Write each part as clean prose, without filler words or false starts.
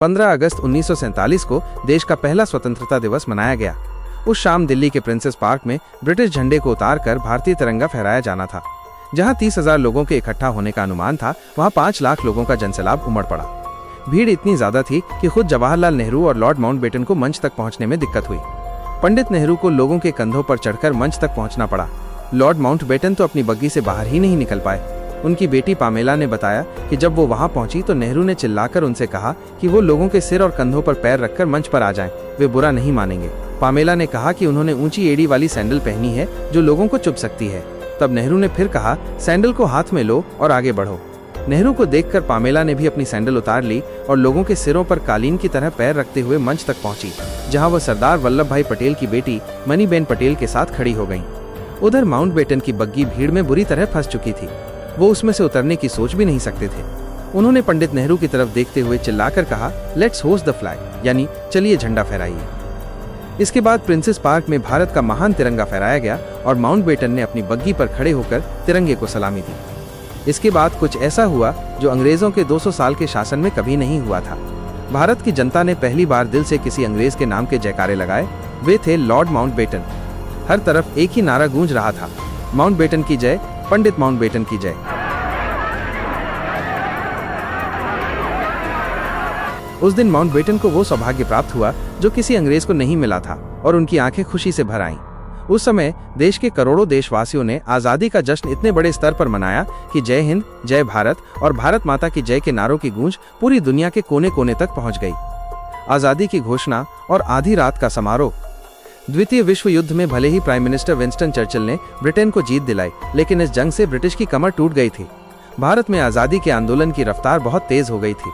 15 अगस्त 1947 को देश का पहला स्वतंत्रता दिवस मनाया गया। उस शाम दिल्ली के प्रिंसेस पार्क में ब्रिटिश झंडे को उतारकर भारतीय तिरंगा फहराया जाना था। जहां 30,000 लोगों के इकट्ठा होने का अनुमान था, वहां 5 लाख लोगों का जनसैलाब उमड़ पड़ा। भीड़ इतनी ज्यादा थी कि खुद जवाहरलाल नेहरू और लॉर्ड माउंटबेटन को मंच तक पहुंचने में दिक्कत हुई। पंडित नेहरू को लोगों के कंधों पर चढ़कर मंच तक पहुंचना पड़ा। लॉर्ड माउंटबेटन तो अपनी बग्गी से बाहर ही नहीं निकल पाए। उनकी बेटी पामेला ने बताया कि जब वो वहां पहुंची तो नेहरू ने चिल्लाकर उनसे कहा कि वो लोगों के सिर और कंधों पर पैर रखकर मंच पर आ जाएं, वे बुरा नहीं मानेंगे। पामेला ने कहा कि उन्होंने ऊंची एड़ी वाली सैंडल पहनी है जो लोगों को चुभ सकती है। तब नेहरू ने फिर कहा, सैंडल को हाथ में लो और आगे बढ़ो। नेहरू को देखकर पामेला ने भी अपनी सैंडल उतार ली और लोगों के सिरों पर कालीन की तरह पैर रखते हुए मंच तक पहुंची, जहां वह सरदार वल्लभ भाई पटेल की बेटी मनीबेन पटेल के साथ खड़ी हो गईं। उधर माउंटबेटन की बग्गी भीड़ में बुरी तरह फंस चुकी थी। वो उसमें से उतरने की सोच भी नहीं सकते थे। उन्होंने पंडित नेहरू की तरफ देखते हुए चिल्लाकर कहा, लेट्स होस्ट द फ्लैग, यानी चलिए झंडा फहराइए। इसके बाद प्रिंसेस पार्क में भारत का महान तिरंगा फहराया गया और माउंटबेटन ने अपनी बग्गी पर खड़े होकर तिरंगे को सलामी दी। इसके बाद कुछ ऐसा हुआ जो अंग्रेजों के 200 साल के शासन में कभी नहीं हुआ था। भारत की जनता ने पहली बार दिल से किसी अंग्रेज के नाम के जयकारे लगाए। वे थे लॉर्ड माउंटबेटन। हर तरफ एक ही नारा गूंज रहा था, माउंटबेटन की जय, पंडित माउंटबेटन की जय। उस दिन माउंटबेटन को वो सौभाग्य प्राप्त हुआ जो किसी अंग्रेज को नहीं मिला था और उनकी आंखें खुशी से भर आईं। उस समय देश के करोड़ों देशवासियों ने आजादी का जश्न इतने बड़े स्तर पर मनाया कि जय हिंद, जय भारत और भारत माता की जय के नारों की गूंज पूरी दुनिया के कोने कोने तक पहुंच गई। आजादी की घोषणा और आधी रात का समारोह। द्वितीय विश्व युद्ध में भले ही प्राइम मिनिस्टर विंस्टन चर्चिल ने ब्रिटेन को जीत दिलाई, लेकिन इस जंग से ब्रिटिश की कमर टूट गई थी। भारत में आजादी के आंदोलन की रफ्तार बहुत तेज हो गई थी।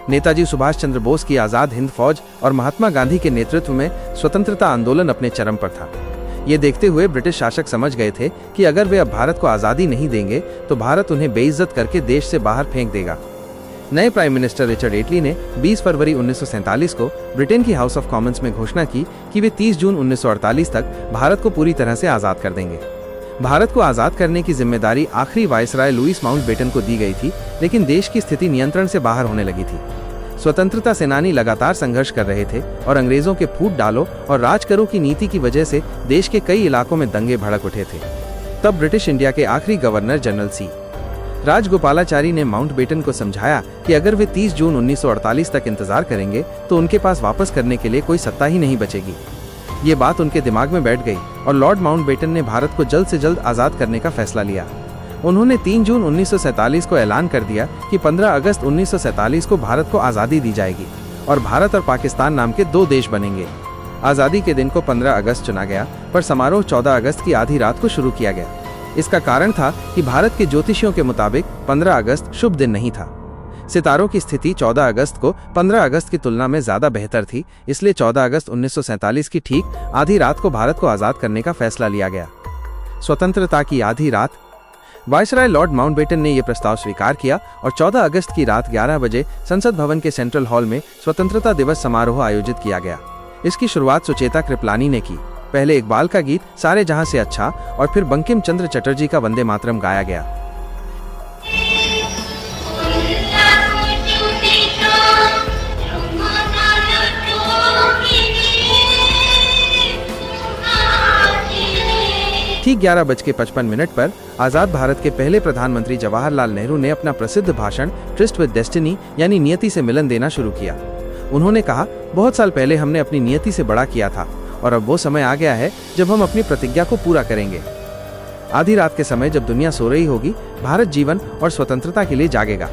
नेताजी सुभाष चंद्र बोस की आजाद हिंद फौज और महात्मा गांधी के नेतृत्व में स्वतंत्रता आंदोलन अपने चरम पर था। ये देखते हुए ब्रिटिश शासक समझ गए थे कि अगर वे अब भारत को आजादी नहीं देंगे तो भारत उन्हें बेइज्जत करके देश से बाहर फेंक देगा। नए प्राइम मिनिस्टर रिचर्ड एटली ने 20 फरवरी 1947 को ब्रिटेन की हाउस ऑफ कॉमन्स में घोषणा की कि वे 30 जून 1948 तक भारत को पूरी तरह से आजाद कर देंगे। भारत को आजाद करने की जिम्मेदारी आखिरी वायसराय लुईस माउंटबेटन को दी गई थी, लेकिन देश की स्थिति नियंत्रण से बाहर होने लगी थी। स्वतंत्रता सेनानी लगातार संघर्ष कर रहे थे और अंग्रेजों के फूट डालो और राज करो की नीति की वजह से देश के कई इलाकों में दंगे भड़क उठे थे। तब ब्रिटिश इंडिया के आखिरी गवर्नर जनरल सी राजगोपालाचारी ने माउंटबेटन को समझाया कि अगर वे 30 जून 1948 तक इंतजार करेंगे तो उनके पास वापस करने के लिए कोई सत्ता ही नहीं बचेगी। ये बात उनके दिमाग में बैठ गई और लॉर्ड माउंटबेटन ने भारत को जल्द से जल्द आजाद करने का फैसला लिया। उन्होंने 3 जून 1947 को ऐलान कर दिया कि 15 अगस्त 1947 को भारत को आज़ादी दी जाएगी और भारत और पाकिस्तान नाम के 2 देश बनेंगे। आज़ादी के दिन को 15 अगस्त चुना गया, पर समारोह 14 अगस्त की आधी रात को शुरू किया गया। इसका कारण था कि भारत के ज्योतिषियों के मुताबिक 15 अगस्त शुभ दिन नहीं था। सितारों की स्थिति 14 अगस्त को 15 अगस्त की तुलना में ज्यादा बेहतर थी, इसलिए 14 अगस्त 1947 की ठीक आधी रात को भारत को आजाद करने का फैसला लिया गया। स्वतंत्रता की आधी रात। वायसराय लॉर्ड माउंटबेटन ने यह प्रस्ताव स्वीकार किया और 14 अगस्त की रात 11 बजे संसद भवन के सेंट्रल हॉल में स्वतंत्रता दिवस समारोह आयोजित किया गया। इसकी शुरुआत सुचेता कृपलानी ने की। पहले इकबाल का गीत सारे जहां से अच्छा और फिर बंकिम चंद्र चटर्जी का वंदे मातरम गाया गया। ठीक 11:55 पर आजाद भारत के पहले प्रधानमंत्री जवाहरलाल नेहरू ने अपना प्रसिद्ध भाषण ट्रिस्ट विद डेस्टिनी यानी नियति से मिलन देना शुरू किया। उन्होंने कहा, बहुत साल पहले हमने अपनी नियति से बड़ा किया था और अब वो समय आ गया है जब हम अपनी प्रतिज्ञा को पूरा करेंगे। आधी रात के समय जब दुनिया सो रही होगी, भारत जीवन और स्वतंत्रता के लिए जागेगा।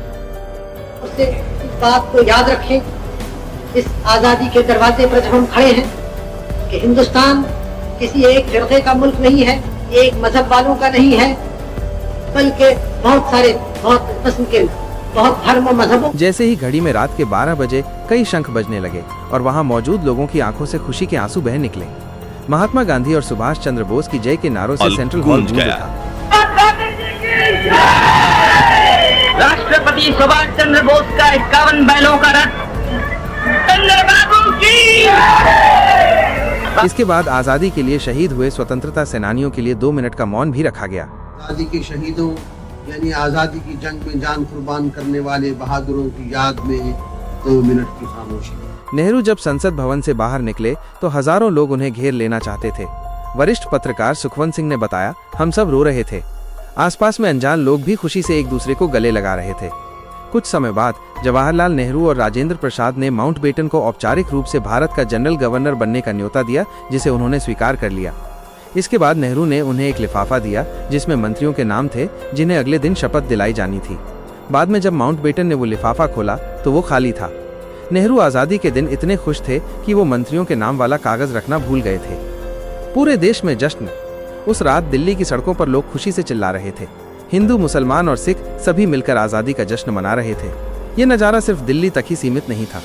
उससे इस बात को याद रखें, इस आजादी के दरवाजे पर जब हम खड़े हैं कि हिंदुस्तान किसी एक फिरके का मुल्क नहीं है, एक मजहब वालों का नहीं है, बल्कि बहुत सारे बहुत किस्म के बहुत धर्म और मजहबों। जैसे ही घड़ी में रात के 12 बजे कई शंख बजने लगे और वहां मौजूद लोगों की आंखों से खुशी के आंसू बह निकले। महात्मा गांधी और सुभाष चंद्र बोस की जय के नारों से सेंट्रल हॉल गूंज उठा। राष्ट्रपति सुभाष चंद्र बोस का 51 बैलों का रथ चंद्रबाबू की। इसके बाद आजादी के लिए शहीद हुए स्वतंत्रता सेनानियों के लिए 2 मिनट का मौन भी रखा गया। आजादी के शहीदों यानी आजादी की जंग में जान कुर्बान करने वाले बहादुरों की याद में 2 मिनट की खामोशी। नेहरू जब संसद भवन से बाहर निकले तो हजारों लोग उन्हें घेर लेना चाहते थे। वरिष्ठ पत्रकार सुखवंत सिंह ने बताया, हम सब रो रहे थे। आसपास में अनजान लोग भी खुशी से एक दूसरे को गले लगा रहे थे। कुछ समय बाद जवाहरलाल नेहरू और राजेंद्र प्रसाद ने माउंटबेटन को औपचारिक रूप से भारत का जनरल गवर्नर बनने का न्योता दिया, जिसे उन्होंने स्वीकार कर लिया। इसके बाद नेहरू ने उन्हें एक लिफाफा दिया जिसमें मंत्रियों के नाम थे जिन्हें अगले दिन शपथ दिलाई जानी थी। बाद में जब माउंटबेटन ने वो लिफाफा खोला तो वो खाली था। नेहरू आज़ादी के दिन इतने खुश थे कि वो मंत्रियों के नाम वाला कागज रखना भूल गए थे। पूरे देश में जश्न। उस रात दिल्ली की सड़कों पर लोग खुशी से चिल्ला रहे थे। हिंदू, मुसलमान और सिख सभी मिलकर आज़ादी का जश्न मना रहे थे। ये नज़ारा सिर्फ दिल्ली तक ही सीमित नहीं था।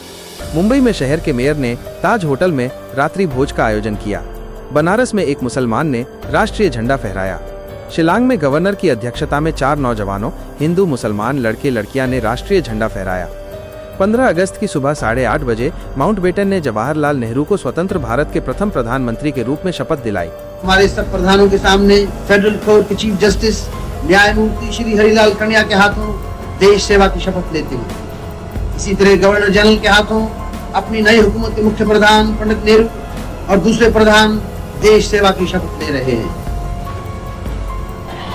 मुंबई में शहर के मेयर ने ताज होटल में रात्रि भोज का आयोजन किया। बनारस में एक मुसलमान ने राष्ट्रीय झंडा फहराया। शिलांग में गवर्नर की अध्यक्षता में 4 नौजवानों, हिंदू मुसलमान लड़के लड़कियां ने राष्ट्रीय झंडा फहराया। 15 अगस्त की सुबह 8:30 बजे माउंटबेटन ने जवाहरलाल नेहरू को स्वतंत्र भारत के प्रथम प्रधानमंत्री के रूप में शपथ दिलाई। हमारे सब प्रधानों के सामने फेडरल कोर्ट के चीफ जस्टिस न्यायमूर्ति श्री हरिलाल कन्या के हाथों देश सेवा की शपथ लेते हैं। इसी तरह गवर्नर जनरल के हाथों अपनी नई हुकूमत के मुख्य प्रधान पंडित नेहरू और दूसरे प्रधान देश सेवा की शपथ ले रहे हैं।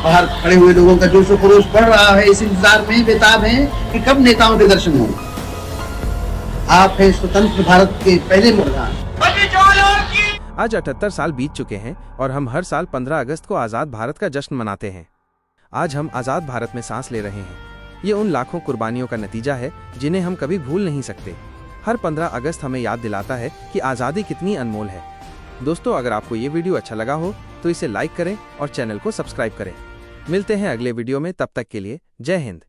बाहर खड़े हुए लोगों का जोश खरोश बढ़ रहा है। इस इंतजार में बेताब हैं कि कब नेताओं के दर्शन हों। आप हैं स्वतंत्र भारत के पहले प्रधान। आज 78 साल बीत चुके हैं और हम हर साल 15 अगस्त को आज़ाद भारत का जश्न मनाते हैं। आज हम आज़ाद भारत में सांस ले रहे हैं। ये उन लाखों कुर्बानियों का नतीजा है जिन्हें हम कभी भूल नहीं सकते। हर 15 अगस्त हमें याद दिलाता है कि आज़ादी कितनी अनमोल है। दोस्तों, अगर आपको ये वीडियो अच्छा लगा हो तो इसे लाइक करें और चैनल को सब्सक्राइब करें। मिलते हैं अगले वीडियो में, तब तक के लिए जय हिंद।